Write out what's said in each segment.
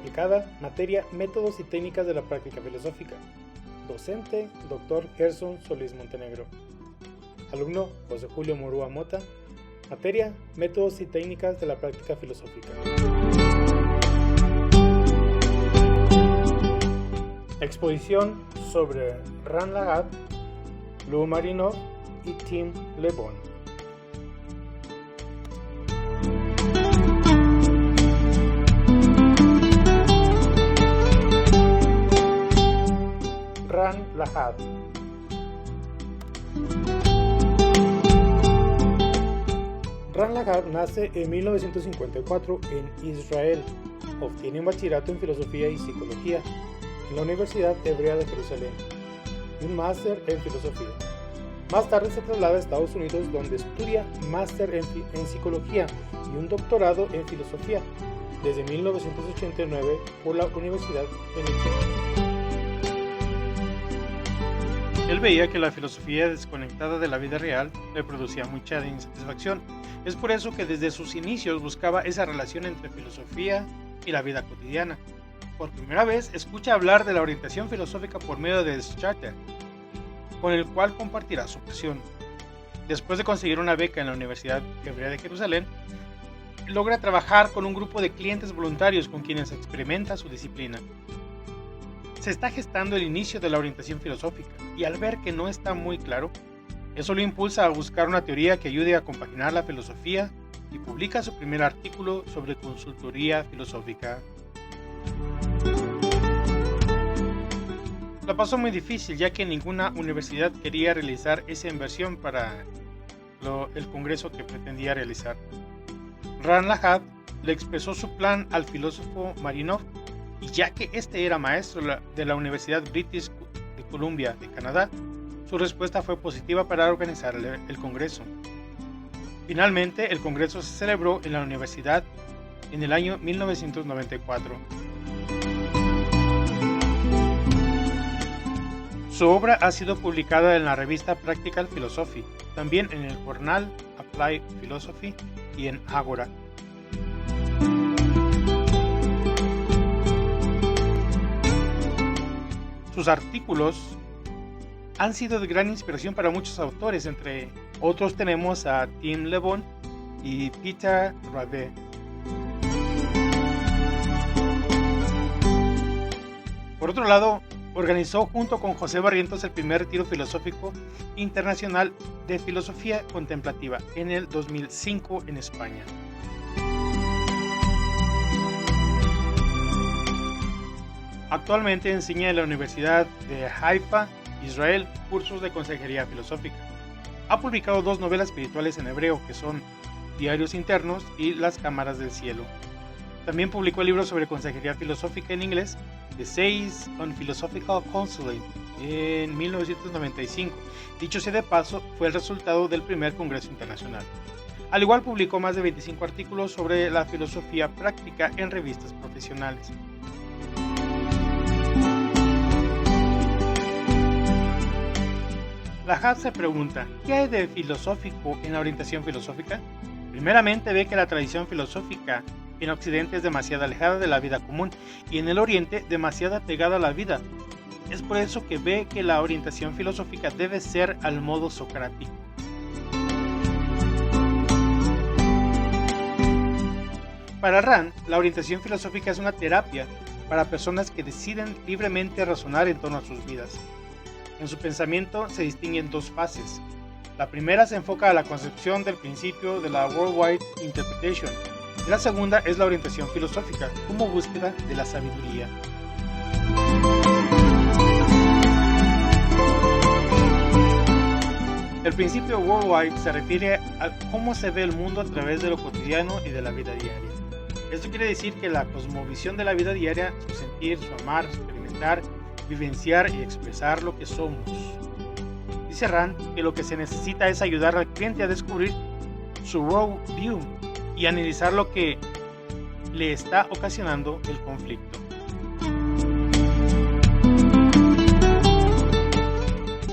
aplicada, materia Métodos y técnicas de la práctica filosófica. Docente, Dr. Gerson Solís Montenegro. Alumno, José Julio Murúa Mota. Materia Métodos y técnicas de la práctica filosófica. Exposición sobre Ran Lagat, Lou Marinov y Tim Le Bon. Ran Lagat. Ran Lagat nace en 1954 en Israel. Obtiene un bachillerato en filosofía y psicología en la Universidad Hebrea de Jerusalén y un máster en filosofía. Más tarde se traslada a Estados Unidos, donde estudia máster en psicología y un doctorado en filosofía desde 1989 por la Universidad de Michigan. Él veía que la filosofía desconectada de la vida real le producía mucha insatisfacción. Es por eso que desde sus inicios buscaba esa relación entre filosofía y la vida cotidiana. Por primera vez escucha hablar de la orientación filosófica por medio de Scharter, con el cual compartirá su pasión. Después de conseguir una beca en la Universidad Hebrea de Jerusalén, logra trabajar con un grupo de clientes voluntarios con quienes experimenta su disciplina. Se está gestando el inicio de la orientación filosófica, y al ver que no está muy claro, eso lo impulsa a buscar una teoría que ayude a compaginar la filosofía y publica su primer artículo sobre consultoría filosófica. La pasó muy difícil, ya que ninguna universidad quería realizar esa inversión para el congreso que pretendía realizar. Ran Lagat le expresó su plan al filósofo Marinov, y ya que este era maestro de la Universidad British de Columbia de Canadá, su respuesta fue positiva para organizar el congreso. Finalmente, el congreso se celebró en la universidad en el año 1994. Su obra ha sido publicada en la revista Practical Philosophy, también en el Journal Applied Philosophy y en Agora. Sus artículos han sido de gran inspiración para muchos autores, entre otros tenemos a Tim Le Bon y Peter Rabe. Por otro lado, organizó junto con José Barrientos el primer retiro filosófico internacional de filosofía contemplativa en el 2005 en España. Actualmente enseña en la Universidad de Haifa, Israel, cursos de consejería filosófica. Ha publicado 2 novelas espirituales en hebreo, que son Diarios Internos y Las Cámaras del Cielo. También publicó el libro sobre consejería filosófica en inglés, Essays on Philosophical Counseling, en 1995. Dicho sea de paso, fue el resultado del primer Congreso Internacional. Al igual publicó más de 25 artículos sobre la filosofía práctica en revistas profesionales. Lagat se pregunta, ¿qué hay de filosófico en la orientación filosófica? Primeramente ve que la tradición filosófica en Occidente es demasiado alejada de la vida común y en el Oriente demasiado pegada a la vida. Es por eso que ve que la orientación filosófica debe ser al modo socrático. Para Rand, la orientación filosófica es una terapia para personas que deciden libremente razonar en torno a sus vidas. En su pensamiento se distinguen 2 fases. La primera se enfoca a la concepción del principio de la Worldwide Interpretation, y la segunda es la orientación filosófica como búsqueda de la sabiduría. El principio Worldwide se refiere a cómo se ve el mundo a través de lo cotidiano y de la vida diaria. Esto quiere decir que la cosmovisión de la vida diaria, su sentir, su amar, su experimentar, vivenciar y expresar lo que somos. Dice Rand que lo que se necesita es ayudar al cliente a descubrir su world view y analizar lo que le está ocasionando el conflicto.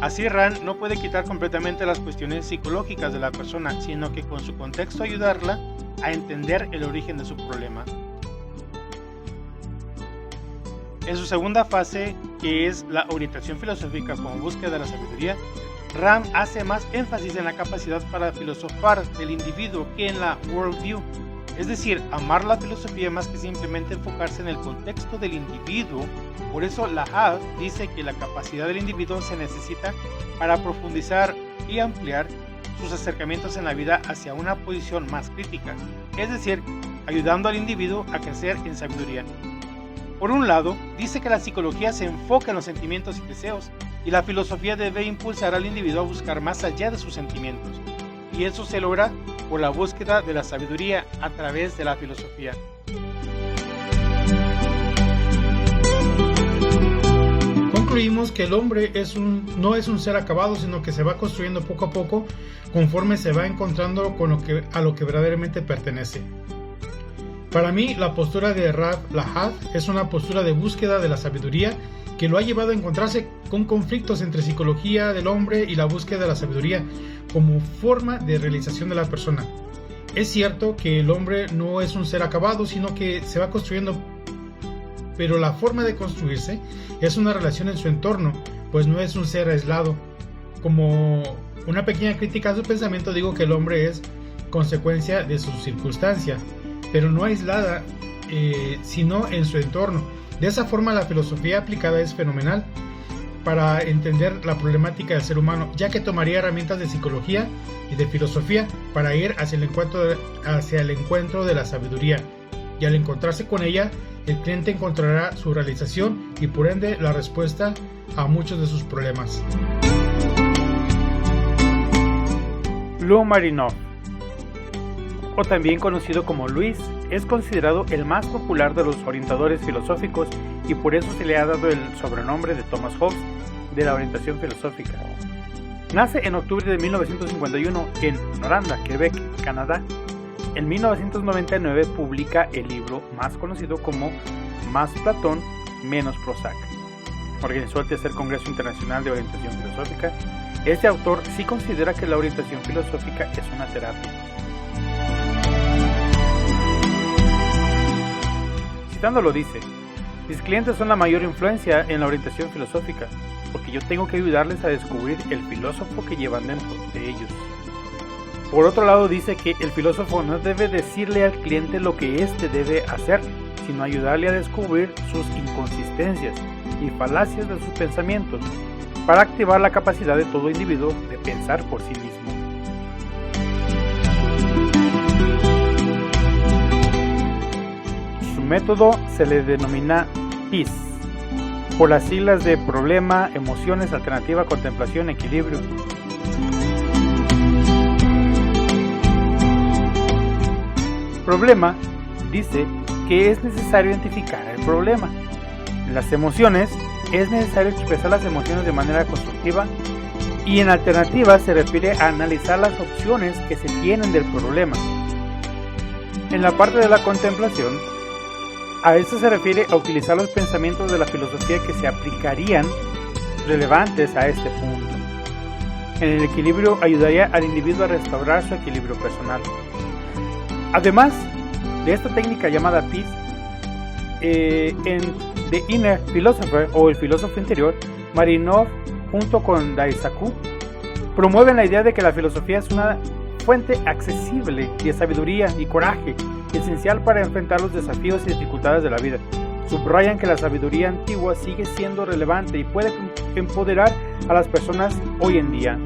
Así Rand no puede quitar completamente las cuestiones psicológicas de la persona, sino que con su contexto ayudarla a entender el origen de su problema. En su segunda fase, que es la orientación filosófica como búsqueda de la sabiduría, Rand hace más énfasis en la capacidad para filosofar del individuo que en la worldview, es decir, amar la filosofía más que simplemente enfocarse en el contexto del individuo. Por eso la Have dice que la capacidad del individuo se necesita para profundizar y ampliar sus acercamientos en la vida hacia una posición más crítica, es decir, ayudando al individuo a crecer en sabiduría. Por un lado, dice que la psicología se enfoca en los sentimientos y deseos, y la filosofía debe impulsar al individuo a buscar más allá de sus sentimientos, y eso se logra por la búsqueda de la sabiduría a través de la filosofía. Concluimos que el hombre no es un ser acabado, sino que se va construyendo poco a poco conforme se va encontrando a lo que verdaderamente pertenece. Para mí, la postura de Rav Lahad es una postura de búsqueda de la sabiduría que lo ha llevado a encontrarse con conflictos entre psicología del hombre y la búsqueda de la sabiduría como forma de realización de la persona. Es cierto que el hombre no es un ser acabado, sino que se va construyendo, pero la forma de construirse es una relación en su entorno, pues no es un ser aislado. Como una pequeña crítica a su pensamiento, digo que el hombre es consecuencia de su circunstancia, pero no aislada, sino en su entorno. De esa forma, la filosofía aplicada es fenomenal para entender la problemática del ser humano, ya que tomaría herramientas de psicología y de filosofía para ir hacia el encuentro de la sabiduría, y al encontrarse con ella, el cliente encontrará su realización y por ende la respuesta a muchos de sus problemas. Lou Marinoff, o también conocido como Luis, es considerado el más popular de los orientadores filosóficos y por eso se le ha dado el sobrenombre de Thomas Hobbes de la orientación filosófica. Nace en octubre de 1951 en Noranda, Quebec, Canadá. En 1999 publica el libro más conocido como Más Platón, menos Prozac. Organizó el tercer Congreso Internacional de Orientación Filosófica. Este autor sí considera que la orientación filosófica es una terapia. Citándolo dice: mis clientes son la mayor influencia en la orientación filosófica, porque yo tengo que ayudarles a descubrir el filósofo que llevan dentro de ellos. Por otro lado, dice que el filósofo no debe decirle al cliente lo que éste debe hacer, sino ayudarle a descubrir sus inconsistencias y falacias de sus pensamientos, para activar la capacidad de todo individuo de pensar por sí mismo. Su método se le denomina PEACE, por las siglas de problema, emociones, alternativa, contemplación, equilibrio. Problema dice que es necesario identificar el problema. En las emociones es necesario expresar las emociones de manera constructiva, y en alternativa se refiere a analizar las opciones que se tienen del problema. En la parte de la contemplación, a esto se refiere a utilizar los pensamientos de la filosofía que se aplicarían relevantes a este punto. En el equilibrio ayudaría al individuo a restaurar su equilibrio personal. Además de esta técnica llamada PEACE, en The Inner Philosopher o el filósofo interior, Marinoff junto con Daisaku promueven la idea de que la filosofía es una fuente accesible de sabiduría y coraje, esencial para enfrentar los desafíos y dificultades de la vida. Subrayan que la sabiduría antigua sigue siendo relevante y puede empoderar a las personas hoy en día.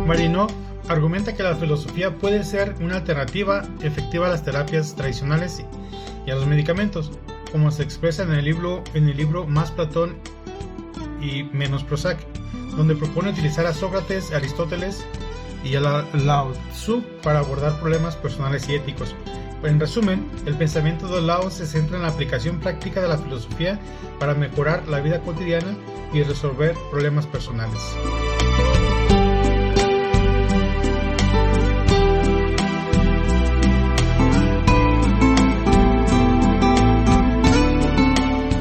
Marinoff argumenta que la filosofía puede ser una alternativa efectiva a las terapias tradicionales y a los medicamentos, como se expresa en el libro Más Platón y menos Prozac, donde propone utilizar a Sócrates, Aristóteles y a Lao Tzu para abordar problemas personales y éticos. En resumen, el pensamiento de Lao se centra en la aplicación práctica de la filosofía para mejorar la vida cotidiana y resolver problemas personales.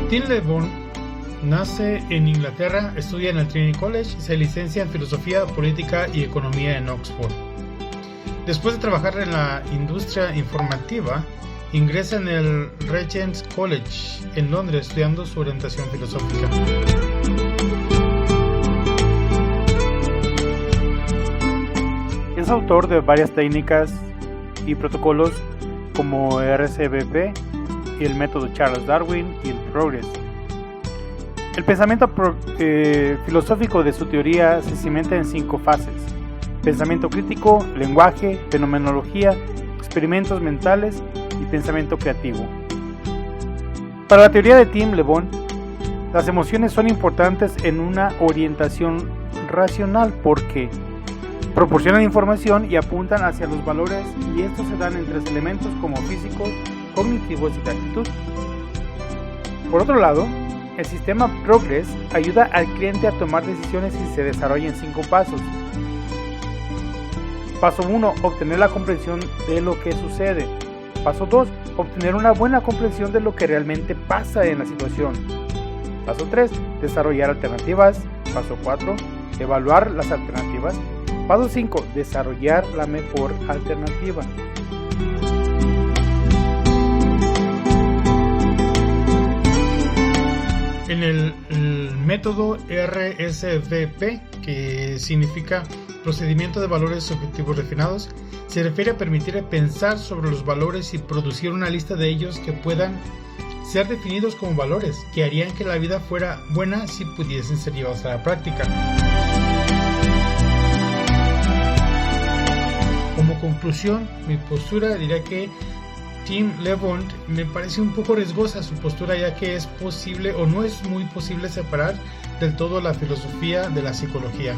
Tim LeBon nace en Inglaterra, estudia en el Trinity College y se licencia en Filosofía, Política y Economía en Oxford. Después de trabajar en la industria informativa, ingresa en el Regent's College en Londres estudiando su orientación filosófica. Es autor de varias técnicas y protocolos como RCBP y el método Charles Darwin y el Progress. El pensamiento filosófico de su teoría se cimenta en 5 fases: pensamiento crítico, lenguaje, fenomenología, experimentos mentales y pensamiento creativo. Para la teoría de Tim Le Bon, las emociones son importantes en una orientación racional porque proporcionan información y apuntan hacia los valores, y estos se dan en 3 elementos como físicos, cognitivos y de actitud. Por otro lado, el sistema Progress ayuda al cliente a tomar decisiones y se desarrolla en 5 pasos. Paso 1. Obtener la comprensión de lo que sucede. Paso 2. Obtener una buena comprensión de lo que realmente pasa en la situación. Paso 3. Desarrollar alternativas. Paso 4. Evaluar las alternativas. Paso 5. Desarrollar la mejor alternativa. En el método RSVP, que significa procedimiento de valores subjetivos refinados, se refiere a permitir pensar sobre los valores y producir una lista de ellos que puedan ser definidos como valores, que harían que la vida fuera buena si pudiesen ser llevados a la práctica. Como conclusión, mi postura diría que Tim Le Bon me parece un poco riesgosa su postura, ya que es posible o no es muy posible separar del todo la filosofía de la psicología.